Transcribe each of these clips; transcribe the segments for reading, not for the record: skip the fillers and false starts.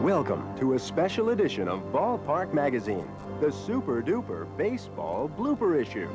Welcome to a special edition of Ballpark Magazine, the Super Duper Baseball Blooper Issue.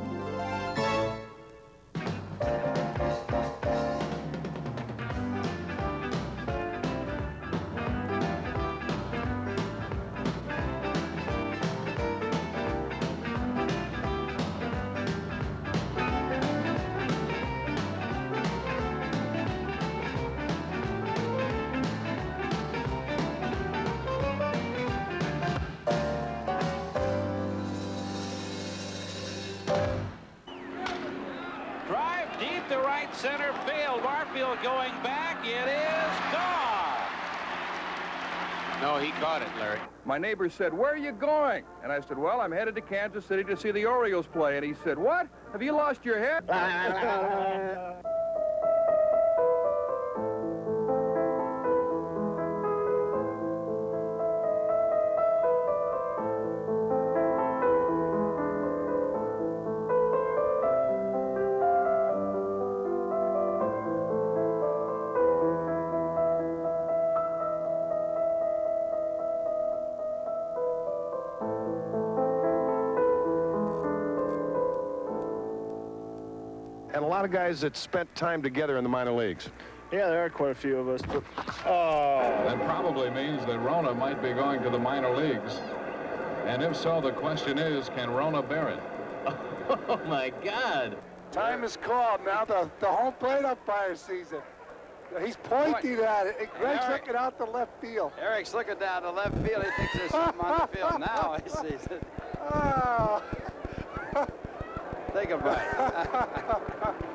Deep to right center field. Warfield going back. It is gone. No, he caught it, Larry. My neighbor said, "Where are you going?" And I said, "Well, I'm headed to Kansas City to see the Orioles play." And he said, "What? Have you lost your head?" And a lot of guys that spent time together in the minor leagues. Yeah, there are quite a few of us. But, That probably means that Rona might be going to the minor leagues. And if so, the question is, can Rona bear it? Oh, my God. time is called now. The home plate umpire sees it. He's pointing at it. Greg's looking out the left field. Eric's looking down the left field. He thinks there's something on the field. Now he sees it. Oh. Think about it.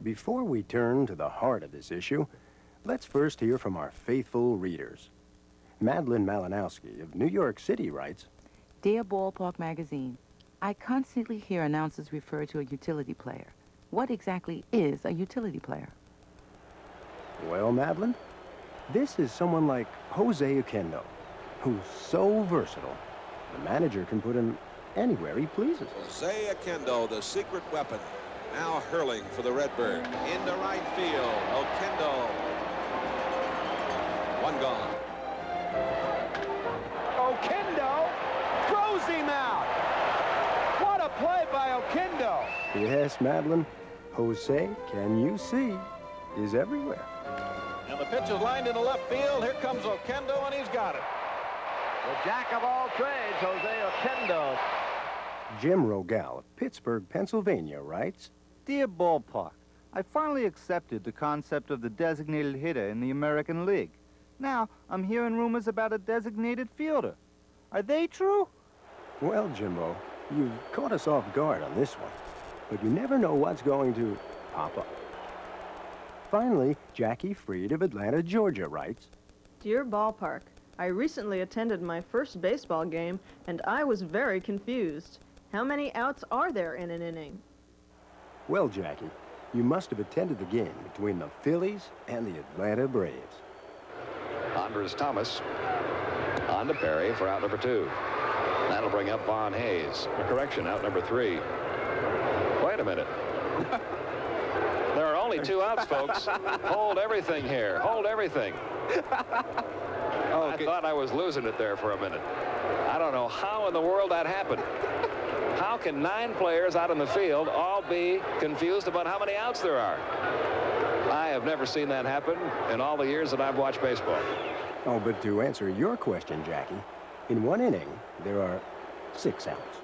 Before we turn to the heart of this issue, let's first hear from our faithful readers. Madeline Malinowski of New York City writes, Dear Ballpark Magazine, I constantly hear announcers refer to a utility player. What exactly is a utility player? well, Madeline, this is someone like Jose Oquendo, who's so versatile. The manager can put him anywhere he pleases. Jose Oquendo, the secret weapon, now hurling for the Redbird. Into right field. Oquendo. One gone. Oquendo throws him out. What a play by Oquendo. Yes, Madeline, Jose, can you see, is everywhere. And the pitch is lined into left field. Here comes Oquendo, and he's got it. The jack of all trades, Jose Oquendo. Jim Rogal of Pittsburgh, Pennsylvania writes, Dear Ballpark, I finally accepted the concept of the designated hitter in the American League. Now, I'm hearing rumors about a designated fielder. Are they true? well, Jimbo, you've caught us off guard on this one, but you never know what's going to pop up. Finally, Jackie Freed of Atlanta, Georgia writes, Dear Ballpark, I recently attended my first baseball game, and I was very confused. How many outs are there in an inning? well, Jackie, you must have attended the game between the Phillies and the Atlanta Braves. Andres Thomas on to Perry for out number 2. That'll bring up Von Hayes. A correction, out number 3. Wait a minute. There are only 2 outs, folks. Hold everything here. Hold everything. I thought I was losing it there for a minute. I don't know how in the world that happened. How can 9 players out in the field all be confused about how many outs there are? I have never seen that happen in all the years that I've watched baseball. Oh, but to answer your question, Jackie, in one inning, there are 6 outs.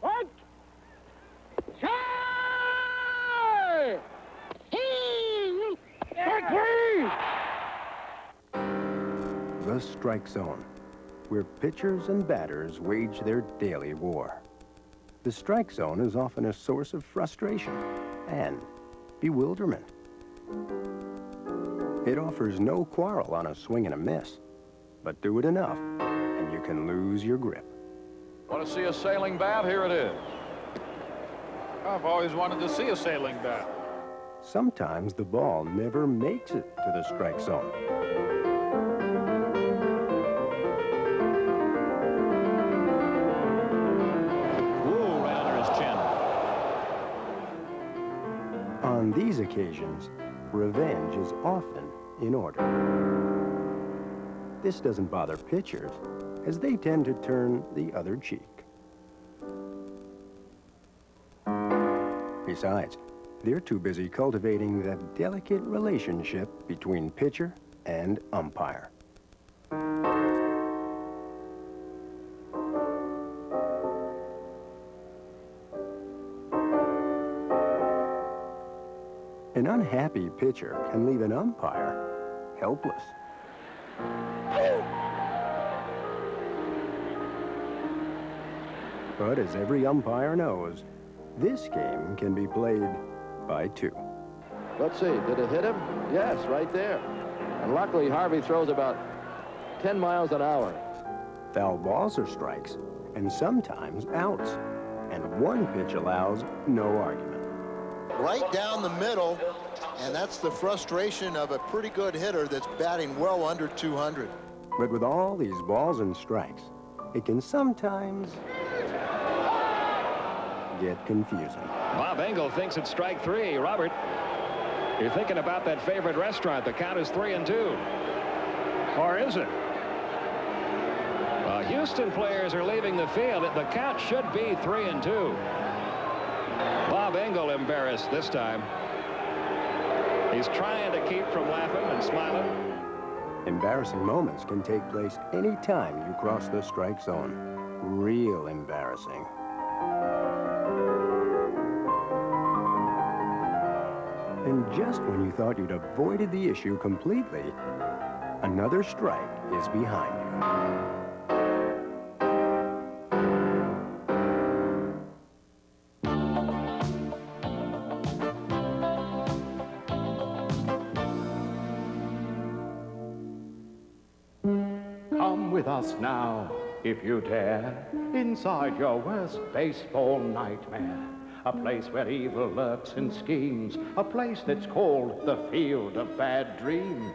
What? The strike zone, where pitchers and batters wage their daily war. The strike zone is often a source of frustration and bewilderment. It offers no quarrel on a swing and a miss, but do it enough, and you can lose your grip. Want to see a sailing bat? Here it is. I've always wanted to see a sailing bat. Sometimes the ball never makes it to the strike zone. Ooh, right under his chin. On these occasions, revenge is often in order. This doesn't bother pitchers, as they tend to turn the other cheek. Besides, they're too busy cultivating that delicate relationship between pitcher and umpire. An unhappy pitcher can leave an umpire helpless. But as every umpire knows, this game can be played by two. Let's see, did it hit him? Yes, right there. And luckily, Harvey throws about 10 miles an hour. Foul balls are strikes, and sometimes outs. And one pitch allows no argument. Right down the middle, and that's the frustration of a pretty good hitter that's batting well under 200. But with all these balls and strikes, it can sometimes get confusing. Bob Engel thinks it's strike three. Robert, you're thinking about that favorite restaurant. The count is 3-2. Or is it? Houston players are leaving the field. The count should be 3-2. Bob Engel embarrassed this time. He's trying to keep from laughing and smiling. Embarrassing moments can take place any time you cross the strike zone. Real embarrassing. And just when you thought you'd avoided the issue completely, another strike is behind you. Come with us now, if you dare, inside your worst baseball nightmare. A place where evil lurks and schemes, a place that's called the field of bad dreams.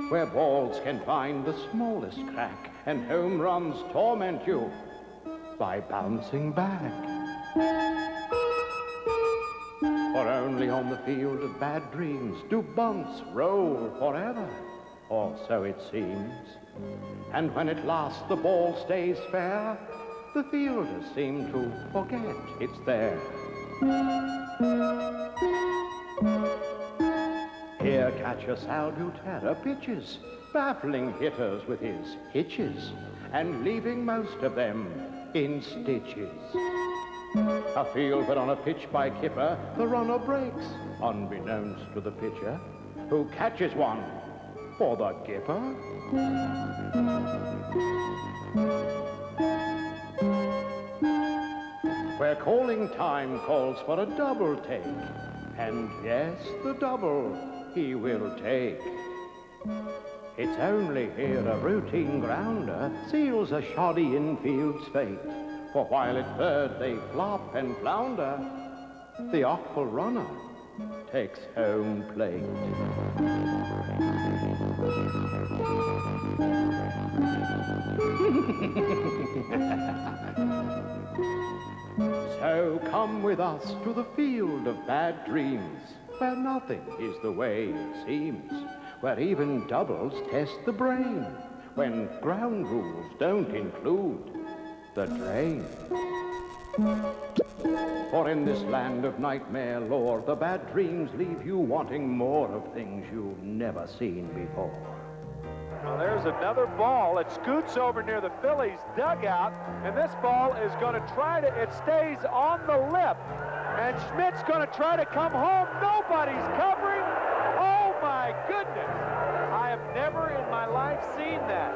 Where balls can find the smallest crack and home runs torment you by bouncing back. For only on the field of bad dreams do bunts roll forever, or so it seems. And when at last the ball stays fair, the fielders seem to forget it's there. Here catcher Sal Butera pitches, baffling hitters with his hitches, and leaving most of them in stitches. A field but on a pitch by Kipper, the runner breaks, unbeknownst to the pitcher, who catches one for the Gipper. Where calling time calls for a double take, and yes, the double he will take. It's only here a routine grounder seals a shoddy infield's fate, for while at third they flop and flounder, the awful runner takes home plate. So come with us to the field of bad dreams, where nothing is the way it seems, where even doubles test the brain, when ground rules don't include the drain. For in this land of nightmare lore, the bad dreams leave you wanting more of things you've never seen before. Well, there's another ball. It scoots over near the Phillies' dugout, and this ball is going to try to, it stays on the lip, and Schmidt's going to try to come home. Nobody's covering. Oh, my goodness. I have never in my life seen that.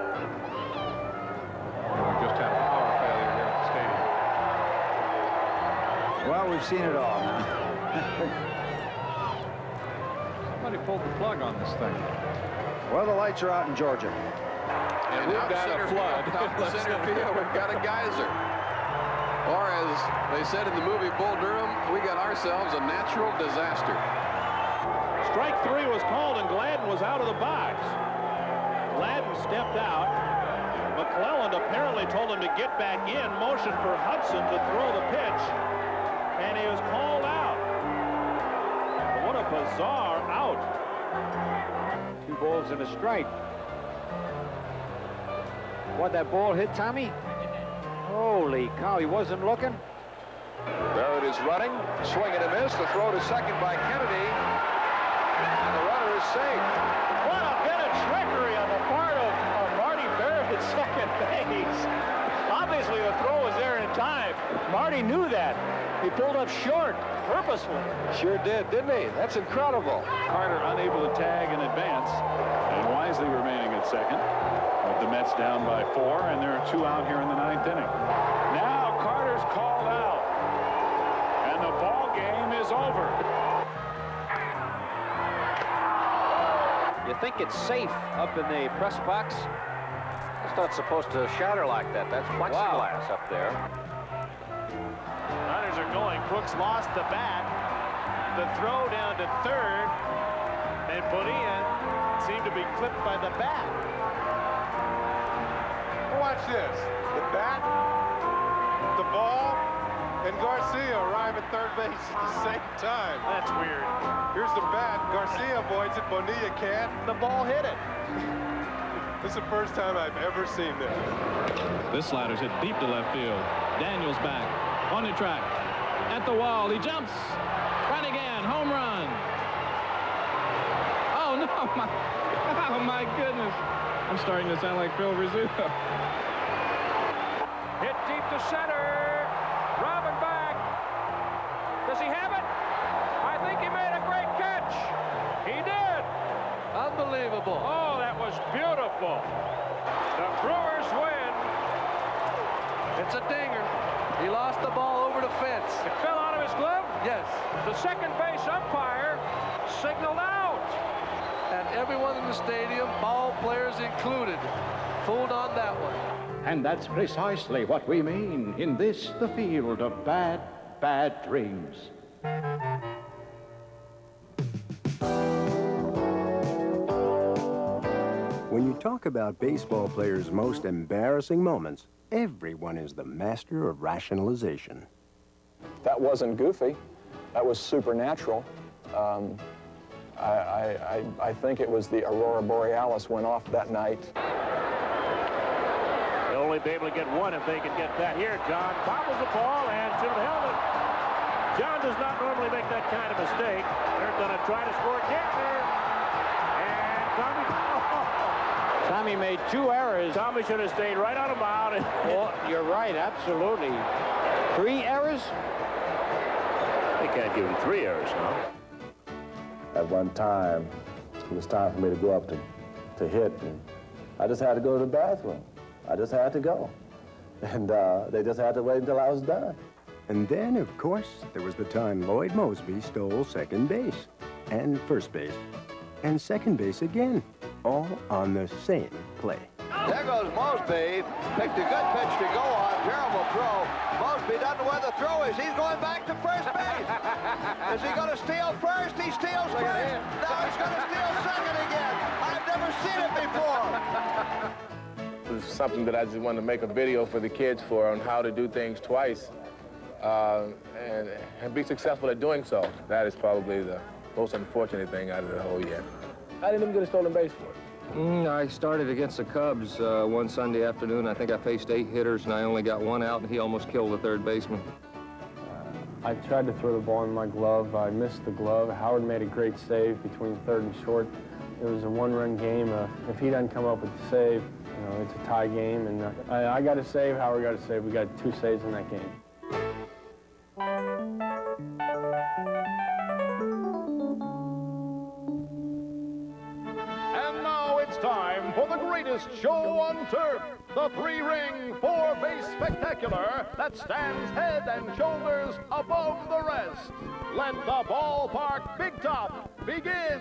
We just had a power failure here at the stadium. Well, we've seen it all now. Somebody pulled the plug on this thing. Well, the lights are out in Georgia. And we've got a flood. Out in center field, we've got a geyser. Or as they said in the movie Bull Durham, we got ourselves a natural disaster. Strike 3 was called, and Gladden was out of the box. Gladden stepped out. McClelland apparently told him to get back in, motion for Hudson to throw the pitch, and he was called out. What a bizarre out. 2 balls and a strike. What, that ball hit Tommy? Holy cow, he wasn't looking. Barrett is running, swing and a miss. The throw to second by Kennedy, and the runner is safe. What a bit of trickery on the part of Marty Barrett at second base. Obviously, the throw was there in time. Marty knew that. He pulled up short, purposefully. Sure did, didn't he? That's incredible. Carter unable to tag in advance, and Wisely remaining at second. With the Mets down by 4, and there are 2 out here in the 9th inning. Now Carter's called out, and the ball game is over. You think it's safe up in the press box? It's not supposed to shatter like that. That's plexiglass up there. Runners are going. Brooks lost the bat. The throw down to third, and Bonilla seemed to be clipped by the bat. Watch this. The bat, the ball, and Garcia arrive at third base at the same time. That's weird. Here's the bat. Garcia avoids it. Bonilla can't. The ball hit it. This is the first time I've ever seen this. This slider's hit deep to left field. Daniels back on the track at the wall. He jumps right again. Home run. Oh no! Oh my goodness! I'm starting to sound like Phil Rizzuto. Hit deep to center. Robin back. Does he have it? I think he made a great catch. He did. Unbelievable. Oh, that was beautiful. The Brewers win. It's a dinger. He lost the ball over the fence. It fell out of his glove? Yes. The second base umpire signaled out. And everyone in the stadium, ball players included, fooled on that one. And that's precisely what we mean in this, the field of bad, bad dreams. When you talk about baseball players' most embarrassing moments, everyone is the master of rationalization. That wasn't goofy. That was supernatural. I think it was the Aurora Borealis went off that night. They'll only be able to get one if they can get that. Here, John bobbles the ball and should have held it. John does not normally make that kind of mistake. They're going to try to score again there. And Tommy made 2 errors. Tommy should have stayed right on the mound. Well, you're right, absolutely. 3 errors? They can't give him 3 errors now. At one time, it was time for me to go up to hit, and I just had to go to the bathroom. I just had to go. And they just had to wait until I was done. And then, of course, there was the time Lloyd Mosby stole second base, and first base, and second base again, all on the same play. There goes Mosby. Picked a good pitch to go on. Terrible throw. Mosby doesn't know where the throw is. He's going back to first base. Is he going to steal first? He steals first. Now he's going to steal second again. I've never seen it before. It was something that I just wanted to make a video for the kids for on how to do things twice and be successful at doing so. That is probably the most unfortunate thing out of the whole year. I didn't even get a stolen base for it. I started against the Cubs one Sunday afternoon. I think I faced 8 hitters, and I only got 1 out, and he almost killed the third baseman. I tried to throw the ball in my glove. I missed the glove. Howard made a great save between third and short. It was a 1-run game. If he doesn't come up with the save, you know, it's a tie game. And I got a save, Howard got a save. We got 2 saves in that game. And now it's time for the greatest show on turf, the three-ring, four-base spectacular that stands head and shoulders above the rest. Let the ballpark Big Top begin.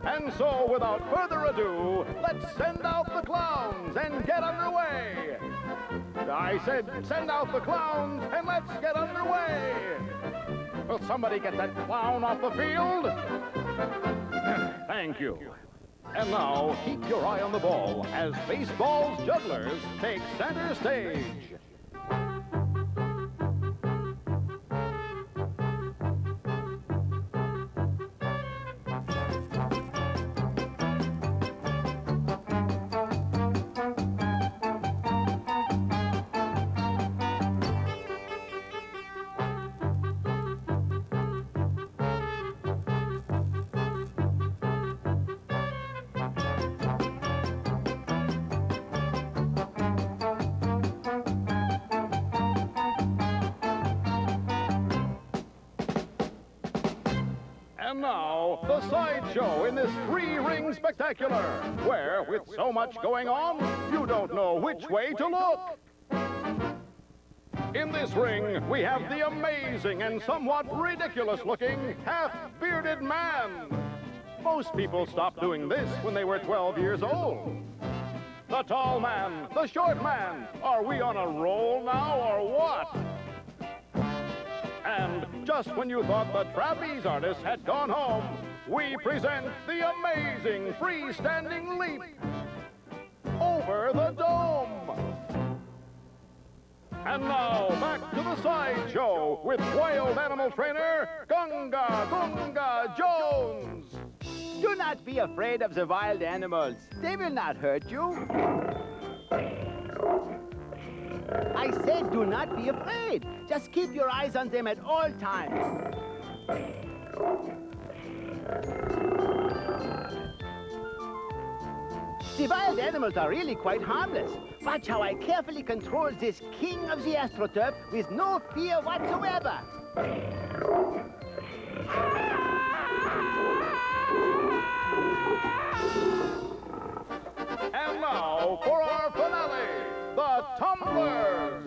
And so, without further ado, let's send out the clowns and get underway. I said send out the clowns and let's get underway. Will somebody get that clown off the field? Thank you. And now, keep your eye on the ball as baseball's jugglers take center stage. And now, the sideshow in this three-ring spectacular, where, with so much going on, you don't know which way to look. In this ring, we have the amazing and somewhat ridiculous-looking half-bearded man. Most people stopped doing this when they were 12 years old. The tall man, the short man, are we on a roll now or what? And just when you thought the trapeze artist had gone home, we present the amazing freestanding leap over the dome. And now, back to the sideshow with wild animal trainer Gunga Gunga Jones. Do not be afraid of the wild animals. They will not hurt you. I said do not be afraid. Just keep your eyes on them at all times. The wild animals are really quite harmless. Watch how I carefully control this king of the AstroTurf with no fear whatsoever. And now for our finale, the Tumblers.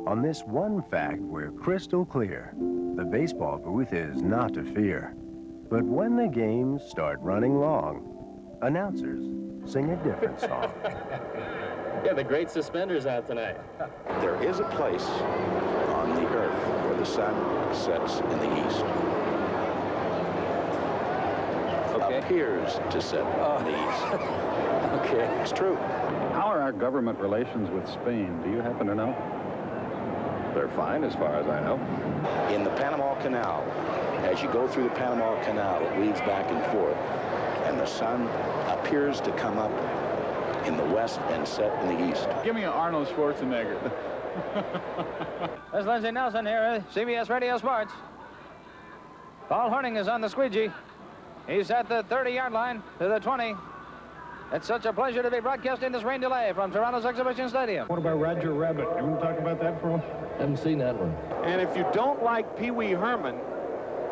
On this one fact, we're crystal clear. The baseball booth is not to fear. But when the games start running long, announcers sing a different song. Yeah, the great suspenders out tonight. There is a place on the earth where the sun sets in the east. Okay. Appears to set in the east. Okay. It's true. How are our government relations with Spain? Do you happen to know? They're fine as far as I know. In the Panama Canal, as you go through the Panama Canal, it weaves back and forth, and the sun appears to come up in the west and set in the east. Give me an Arnold Schwarzenegger. This is Lindsey Nelson here, CBS Radio Sports. Paul Horning is on the squeegee. He's at the 30-yard line to the 20. It's such a pleasure to be broadcasting this rain delay from Toronto's Exhibition Stadium. What about Roger Rabbit? You want to talk about that for him? Haven't seen that one. And if you don't like Pee Wee Herman,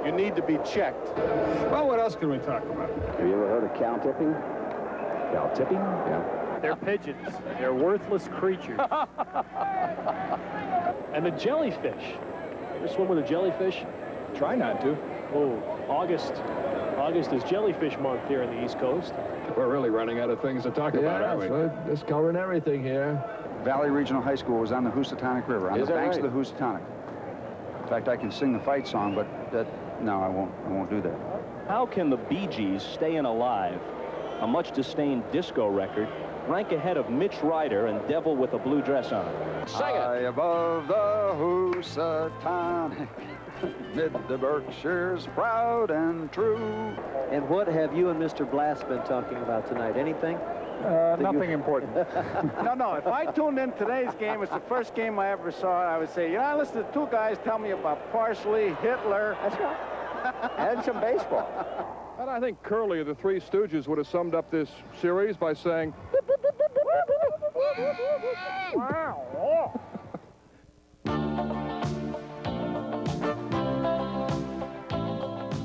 you need to be checked. Well, what else can we talk about? Have you ever heard of cow tipping? Cow tipping? Yeah. They're pigeons. They're worthless creatures. And the jellyfish. You ever swim with a jellyfish? Try not to. Oh, August is jellyfish month here on the East Coast. We're really running out of things to talk about, aren't we? We're just covering everything here. Valley Regional High School was on the Housatonic River, on the banks of the Housatonic. In fact, I can sing the fight song, but no, I won't do that. How can the Bee Gees staying alive a much-disdained disco record, rank ahead of Mitch Ryder and Devil with a Blue Dress On. Sing it! High above the Housatonic, mid the Berkshires, proud and true. And what have you and Mr. Blast been talking about tonight? Anything? Nothing important. No, if I tuned in today's game, it's the first game I ever saw, I would say, you know, I listened to two guys tell me about Parsley, Hitler. That's right. And some baseball. And I think Curly of the Three Stooges would have summed up this series by saying, Wow.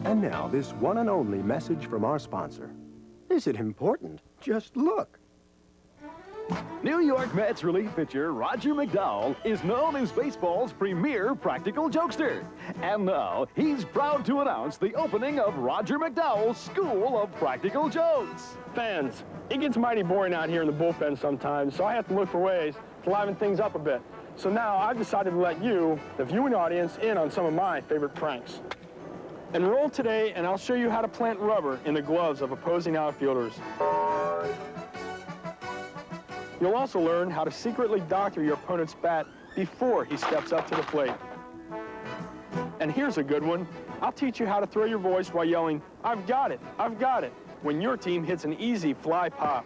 And now, this one and only message from our sponsor. Is it important? Just look. New York Mets relief pitcher Roger McDowell is known as baseball's premier practical jokester. And now, he's proud to announce the opening of Roger McDowell's School of Practical Jokes. Fans, it gets mighty boring out here in the bullpen sometimes, so I have to look for ways to liven things up a bit. So now I've decided to let you, the viewing audience, in on some of my favorite pranks. Enroll today, and I'll show you how to plant rubber in the gloves of opposing outfielders. You'll also learn how to secretly doctor your opponent's bat before he steps up to the plate. And here's a good one. I'll teach you how to throw your voice while yelling, "I've got it, I've got it," when your team hits an easy fly pop.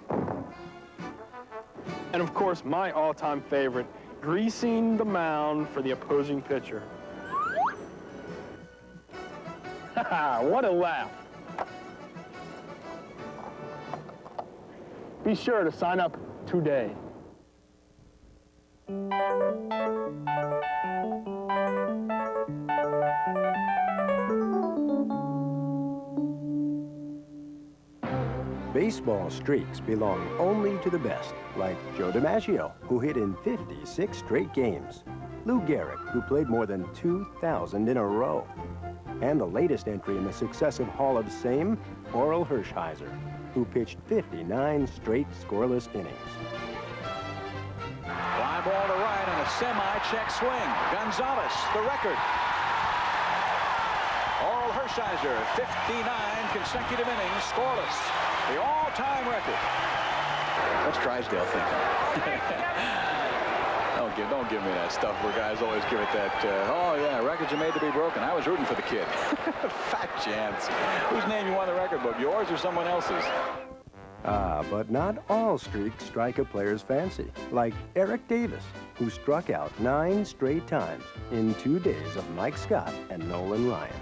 And of course, my all-time favorite, greasing the mound for the opposing pitcher. What a laugh. Be sure to sign up today. Baseball streaks belong only to the best, like Joe DiMaggio, who hit in 56 straight games. Lou Gehrig, who played more than 2,000 in a row. And the latest entry in the successive Hall of Fame, Orel Hershiser, who pitched 59 straight scoreless innings. Fly ball to right on a semi-check swing. Gonzalez, the record. Orel Hershiser, 59 consecutive innings scoreless. The all-time record. What's Drysdale thinking? Don't give me that stuff where guys always give it that, oh yeah, records are made to be broken. I was rooting for the kid. Fat chance. Whose name you want in the record book, yours or someone else's? But not all streaks strike a player's fancy, like Eric Davis, who struck out 9 straight times in 2 days of Mike Scott and Nolan Ryan.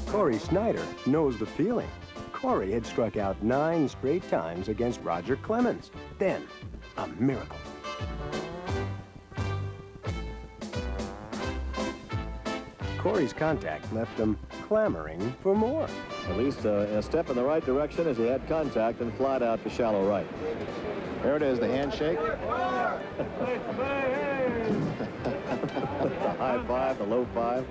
Corey Snyder knows the feeling. Corey had struck out 9 straight times against Roger Clemens. Then, a miracle. Corey's contact left him clamoring for more. At least a step in the right direction as he had contact and flied out to shallow right. There it is, the handshake. The high five, the low five.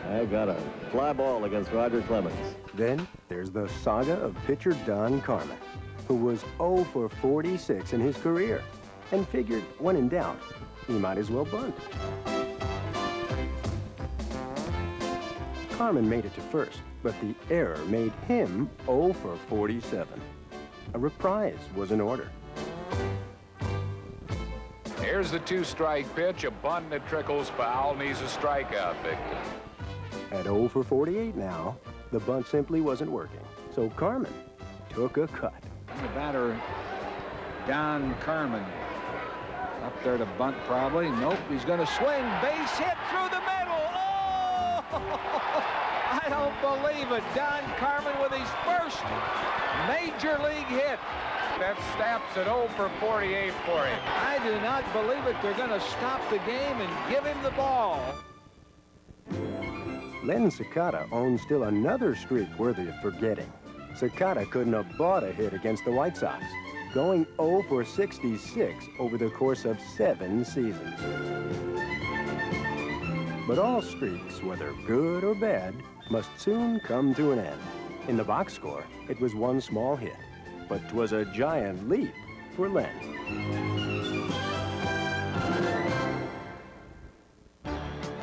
I got a fly ball against Roger Clemens. Then there's the saga of pitcher Don Carmen, who was 0 for 46 in his career, and figured when in doubt, he might as well bunt. Carmen made it to first, but the error made him 0 for 47. A reprise was in order. Here's the 2-strike pitch, a bunt that trickles foul, and he's a strikeout victim. At 0 for 48 now, the bunt simply wasn't working, so Carmen took a cut. The batter, Don Carmen, up there to bunt probably. Nope, he's going to swing. Base hit through the middle. Oh! I don't believe it. Don Carmen with his first major league hit. That snaps at 0 for 48 for him. I do not believe it. They're going to stop the game and give him the ball. Len Cicada owns still another streak worthy of forgetting. Cicada couldn't have bought a hit against the White Sox, going 0 for 66 over the course of 7 seasons. But all streaks, whether good or bad, must soon come to an end. In the box score, it was 1 small hit, but 'twas a giant leap for Len.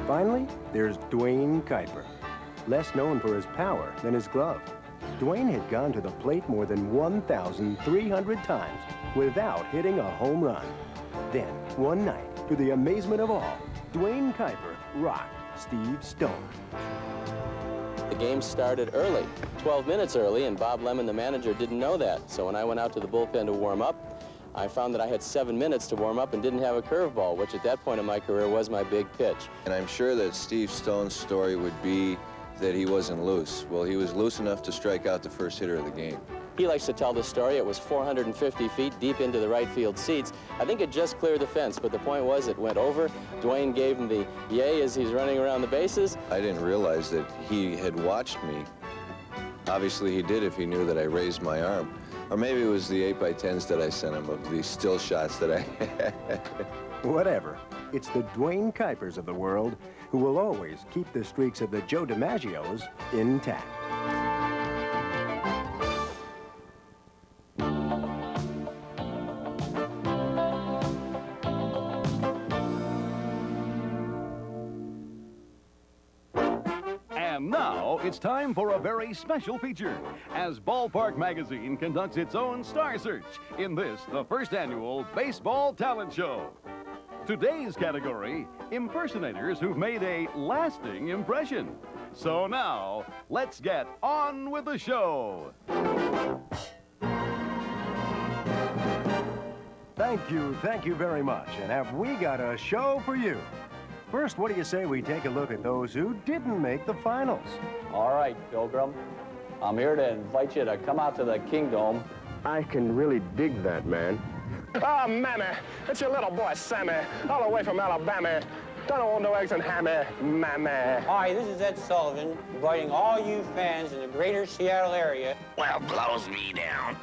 Finally, there's Duane Kuiper, less known for his power than his glove. Duane had gone to the plate more than 1,300 times without hitting a home run. Then, one night, to the amazement of all, Duane Kuiper rocked Steve Stone. The game started early, 12 minutes early, and Bob Lemon, the manager, didn't know that. So when I went out to the bullpen to warm up, I found that I had 7 minutes to warm up and didn't have a curveball, which at that point in my career was my big pitch. And I'm sure that Steve Stone's story would be that he wasn't loose. Well, he was loose enough to strike out the first hitter of the game. He likes to tell the story. It was 450 feet deep into the right field seats. I think it just cleared the fence, but the point was it went over. Duane gave him the yay as he's running around the bases. I didn't realize that he had watched me. Obviously, he did if he knew that I raised my arm. Or maybe it was the 8x10s that I sent him of these still shots that I had. Whatever. It's the Duane Kuipers of the world who will always keep the streaks of the Joe DiMaggios intact. And now it's time for a very special feature as Ballpark Magazine conducts its own Star Search in this, the first annual Baseball Talent Show. Today's category, impersonators who've made a lasting impression. So now, let's get on with the show. Thank you very much. And have we got a show for you? First, what do you say we take a look at those who didn't make the finals? All right, Pilgrim. I'm here to invite you to come out to the Kingdom. I can really dig that, man. Oh, Mammy, it's your little boy, Sammy, all the way from Alabama. Don't want no eggs and hammy, Mammy. Hi, this is Ed Sullivan, inviting all you fans in the greater Seattle area. Well, blows me down.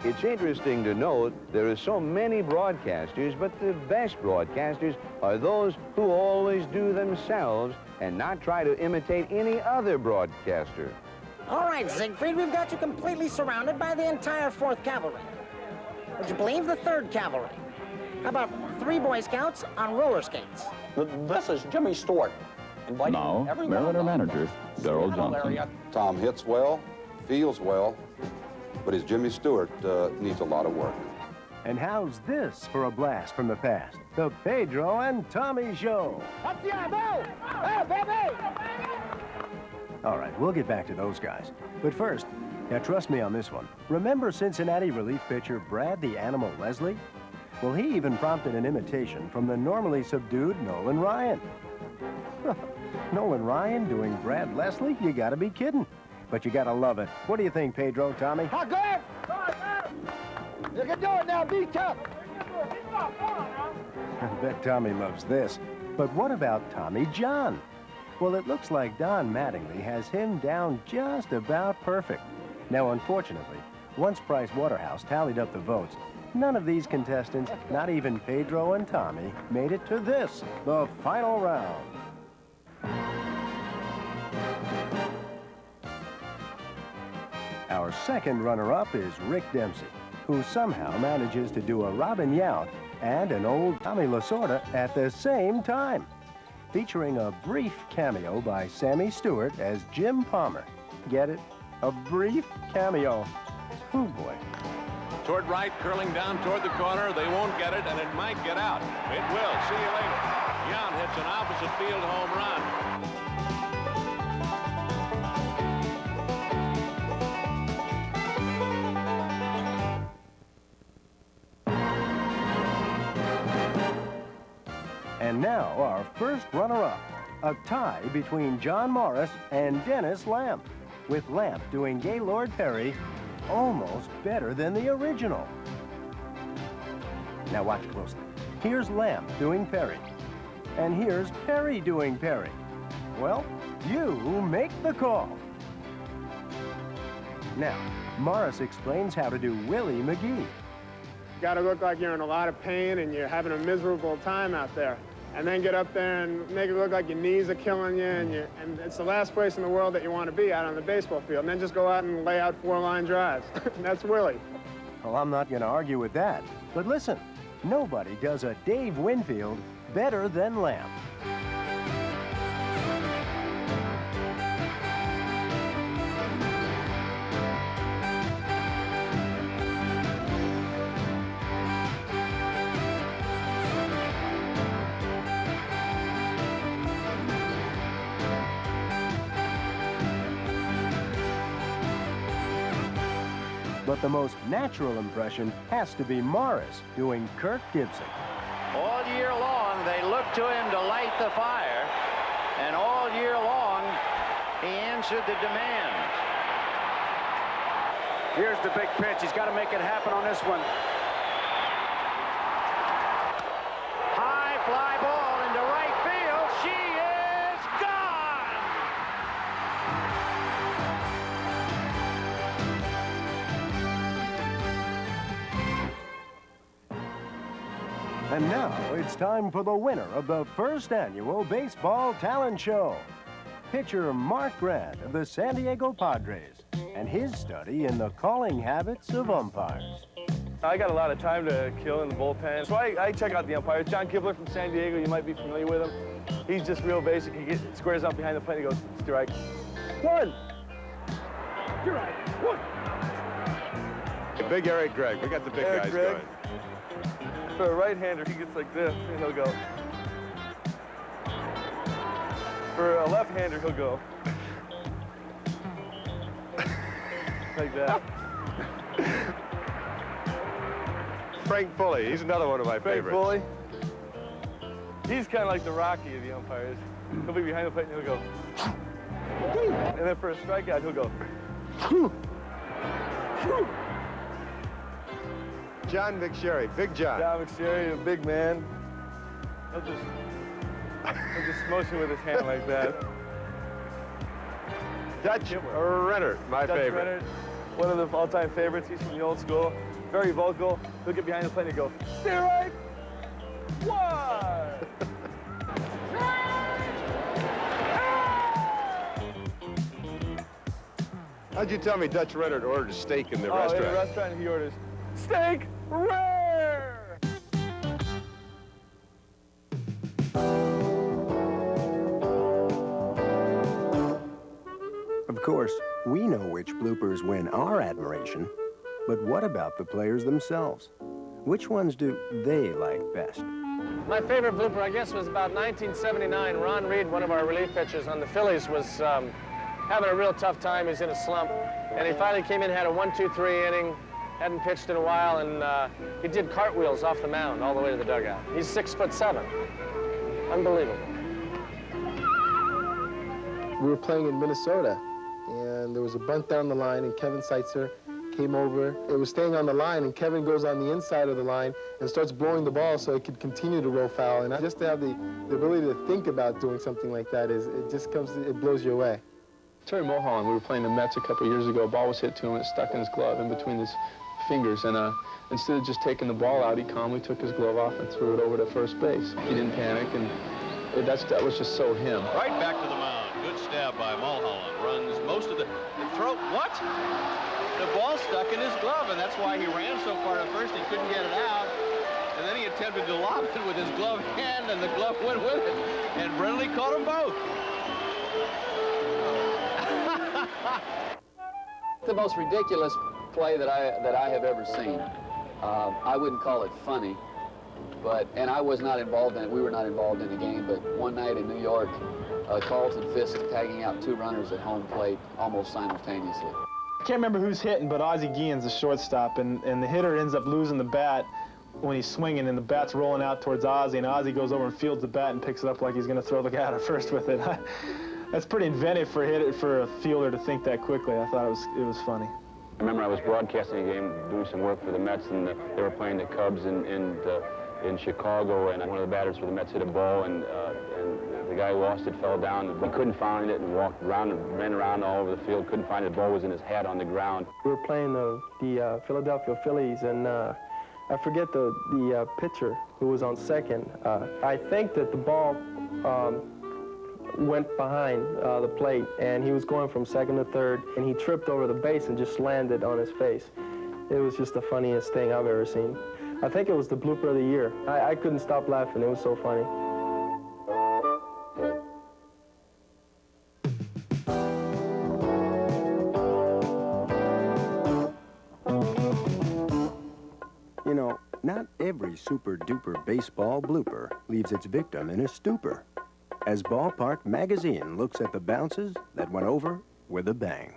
It's interesting to note there are so many broadcasters, but the best broadcasters are those who always do themselves and not try to imitate any other broadcaster. All right, Siegfried, we've got you completely surrounded by the entire 4th Cavalry. Would you believe the 3rd Cavalry? How about 3 Boy Scouts on roller skates? This is Jimmy Stewart. Now, Marylander manager, Darrell Johnson. Tom hits well, feels well, but his Jimmy Stewart needs a lot of work. And how's this for a blast from the past? The Pedro and Tommy Show. All right, we'll get back to those guys. But first, now trust me on this one. Remember Cincinnati relief pitcher Brad the Animal Leslie? Well, he even prompted an imitation from the normally subdued Nolan Ryan. Nolan Ryan doing Brad Leslie? You gotta be kidding. But you gotta love it. What do you think, Pedro, Tommy? How good? You can do it now, be tough. I bet Tommy loves this. But what about Tommy John? Well, it looks like Don Mattingly has him down just about perfect. Now, unfortunately, once Price Waterhouse tallied up the votes, none of these contestants, not even Pedro and Tommy, made it to this, the final round. Our second runner-up is Rick Dempsey, who somehow manages to do a Robin Yount and an old Tommy Lasorda at the same time, featuring a brief cameo by Sammy Stewart as Jim Palmer. Get it? A brief cameo. Oh, boy. Toward right, curling down toward the corner. They won't get it, and it might get out. It will. See you later. Yount hits an opposite field home run. And now, our first runner-up, a tie between John Morris and Dennis Lamp, with Lamp doing Gaylord Perry almost better than the original. Now watch closely. Here's Lamp doing Perry, and here's Perry doing Perry. Well, you make the call. Now, Morris explains how to do Willie McGee. You gotta look like you're in a lot of pain and you're having a miserable time out there. And then get up there and make it look like your knees are killing you, and it's the last place in the world that you want to be, out on the baseball field. And then just go out and lay out 4-line drives. That's Willie. Well, I'm not going to argue with that. But listen, Nobody does a Dave Winfield better than Lamp. But the most natural impression has to be Morris doing Kirk Gibson. All year long, they look to him to light the fire, and all year long, he answered the demand. Here's the big pitch. He's got to make it happen on this one. High fly ball into right field. She is gone! And now it's time for the winner of the first annual Baseball Talent Show. Pitcher Mark Grant of the San Diego Padres and his study in the calling habits of umpires. I got a lot of time to kill in the bullpen, so I check out the umpires. John Kibler from San Diego, you might be familiar with him. He's just real basic. He squares up behind the plate and he goes, strike. One. Strike. One. Big Eric Gregg. We got the big Eric guys Gregg. going. For a right-hander, he gets like this, and he'll go. For a left-hander, he'll go. Like that. Frank Foley. He's another one of my favorites. Frank Foley. He's kind of like the Rocky of the umpires. He'll be behind the plate, and he'll go. And then for a strikeout, he'll go. John McSherry, Big John. John McSherry, a big man. He'll just motion with his hand like that. Dutch Renner, my Dutch favorite. Renner, one of the all-time favorites. He's from the old school. Very vocal. He'll get behind the plate and go, stay right. One. How'd you tell me Dutch Renner ordered a steak in the restaurant? In the restaurant, he orders steak rare. Of course, we know which bloopers win our admiration, but what about the players themselves? Which ones do they like best? My favorite blooper, I guess, was about 1979. Ron Reed, one of our relief pitchers on the Phillies, was having a real tough time. He was in a slump, and he finally came in, had a 1-2-3 inning, hadn't pitched in a while, and he did cartwheels off the mound all the way to the dugout. He's 6'7". Unbelievable. We were playing in Minnesota, and there was a bunt down the line, and Kevin Seitzer came over. It was staying on the line, and Kevin goes on the inside of the line and starts blowing the ball so it could continue to roll foul. And just to have the ability to think about doing something like that it blows you away. Terry Mulholland, we were playing the Mets a couple years ago. A ball was hit to him, and it stuck in his glove in between his fingers. And instead of just taking the ball out, he calmly took his glove off and threw it over to first base. He didn't panic, and that was just so him. Right back to the mound. Good stab by Mulholland. Runs most of the throw. What? The ball stuck in his glove, and that's why he ran so far at first he couldn't get it out. And then he attempted to lob it with his glove hand, and the glove went with it. And Brindley caught them both. The most ridiculous play that I have ever seen. I wouldn't call it funny, and I was not involved in it. We were not involved in the game, but one night in New York, Carlton Fisk tagging out 2 runners at home plate almost simultaneously. I can't remember who's hitting, but Ozzie Guillen's the shortstop, and the hitter ends up losing the bat when he's swinging, and the bat's rolling out towards Ozzie, and Ozzie goes over and fields the bat and picks it up like he's going to throw the guy out at first with it. That's pretty inventive for a fielder to think that quickly. I thought it was funny. I remember I was broadcasting a game, doing some work for the Mets, and they were playing the Cubs in Chicago, and one of the batters for the Mets hit a ball, and the guy who lost it fell down. He couldn't find it and walked around and ran around all over the field, couldn't find it. The ball was in his hat on the ground. We were playing the Philadelphia Phillies, and I forget the pitcher who was on second. I think that the ball went behind the plate, and he was going from second to third, and he tripped over the base and just landed on his face. It was just the funniest thing I've ever seen. I think it was the blooper of the year. I couldn't stop laughing. It was so funny. You know, not every super-duper baseball blooper leaves its victim in a stupor, as Ballpark Magazine looks at the bounces that went over with a bang.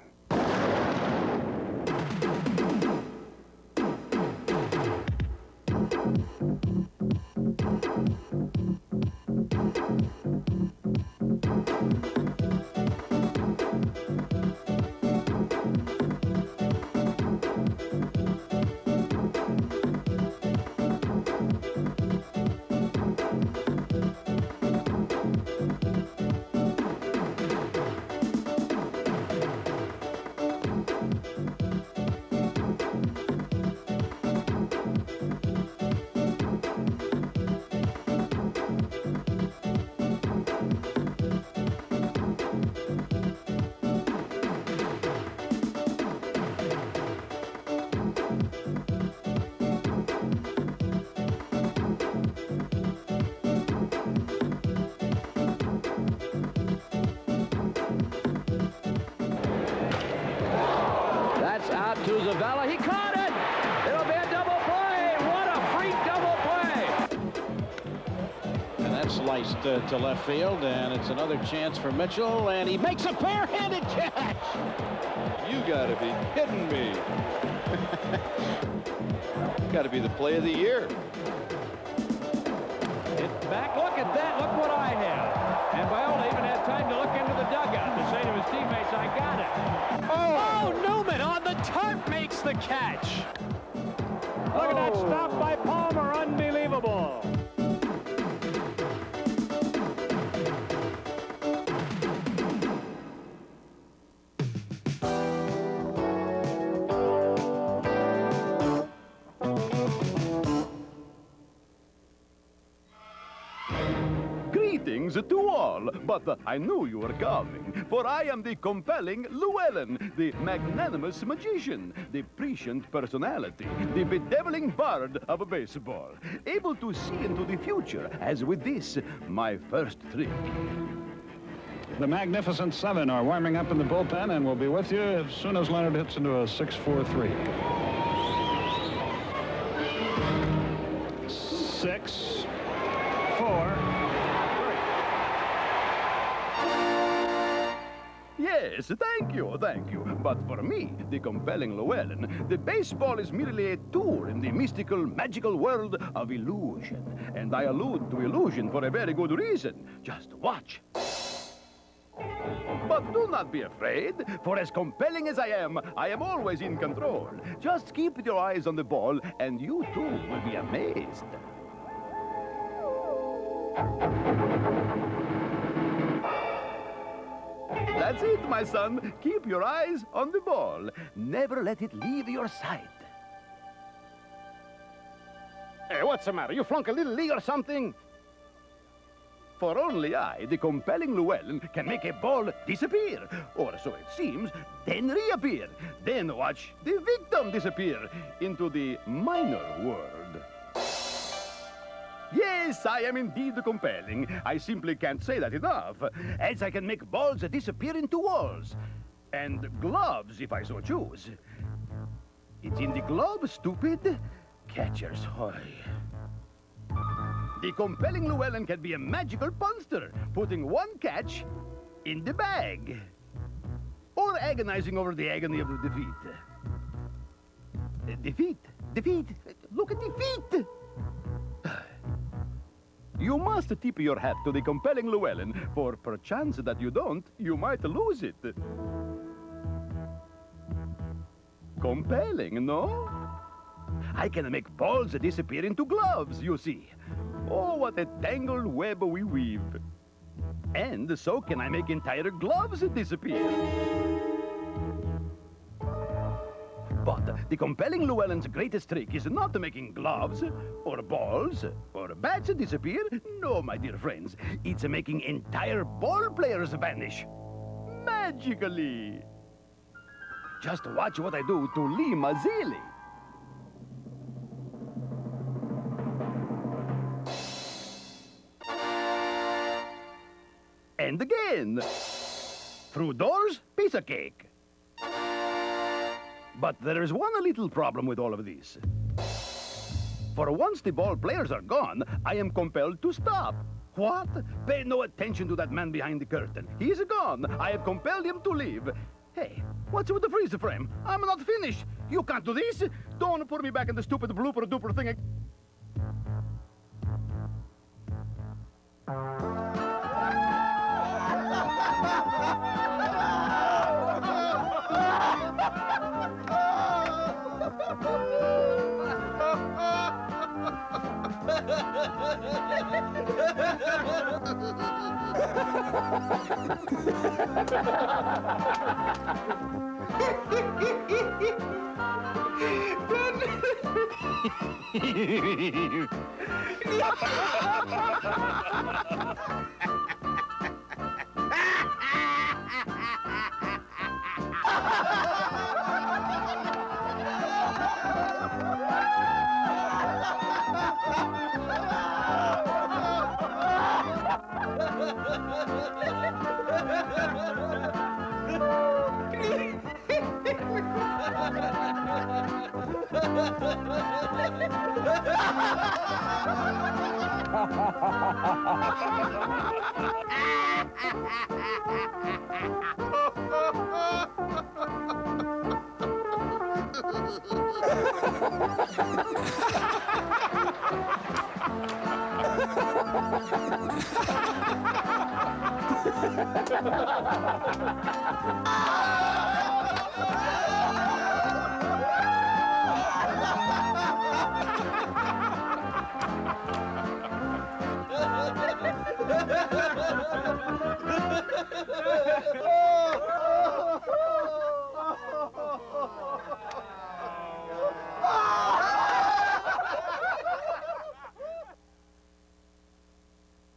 Out to Zavella. He caught it! It'll be a double play! What a freak double play! And that's sliced to left field, and it's another chance for Mitchell, and he makes a bare-handed catch! You gotta be kidding me. Gotta be the play of the year. It's back. Look at that. Look what I have. And Viola even had time to look into the dugout to say to his teammates, I got it. Oh, Newman on the tarp makes the catch. Look at that stop by Palmer. Unbelievable. Greetings to all, but I knew you were coming, for I am the compelling Llewellyn, the magnanimous magician, the prescient personality, the bedeviling bard of baseball, able to see into the future, as with this, my first trick. The Magnificent Seven are warming up in the bullpen and will be with you as soon as Leonard hits into a 6-4-3. 6, 4. Yes, thank you. But for me, the compelling Llewellyn, the baseball is merely a tour in the mystical, magical world of illusion. And I allude to illusion for a very good reason. Just watch. But do not be afraid, for as compelling as I am always in control. Just keep your eyes on the ball, and you too will be amazed. That's it, my son. Keep your eyes on the ball. Never let it leave your sight. Hey, what's the matter? You flunk a little league or something? For only I, the compelling Llewellyn, can make a ball disappear, or so it seems, then reappear. Then watch the victim disappear into the minor world. Yes, I am indeed compelling. I simply can't say that enough, as I can make balls disappear into walls. And gloves, if I so choose. It's in the glove, stupid. Catcher's hoy. The compelling Llewellyn can be a magical punster, putting one catch in the bag. Or agonizing over the agony of the defeat. Defeat. Look at defeat. You must tip your hat to the compelling Llewellyn, for perchance that you don't, you might lose it. Compelling, no? I can make balls disappear into gloves, you see. Oh, what a tangled web we weave. And so can I make entire gloves disappear. But the compelling Llewellyn's greatest trick is not making gloves, or balls, or bats disappear. No, my dear friends. It's making entire ball players vanish. Magically. Just watch what I do to Lee Mazzilli. and again. Through doors, piece of cake. But there is one little problem with all of this. For once the ball players are gone, I am compelled to stop. What? Pay no attention to that man behind the curtain. He is gone. I have compelled him to leave. Hey, what's with the freeze frame? I'm not finished. You can't do this. Don't put me back in the stupid blooper duper thing. Ha ha ha!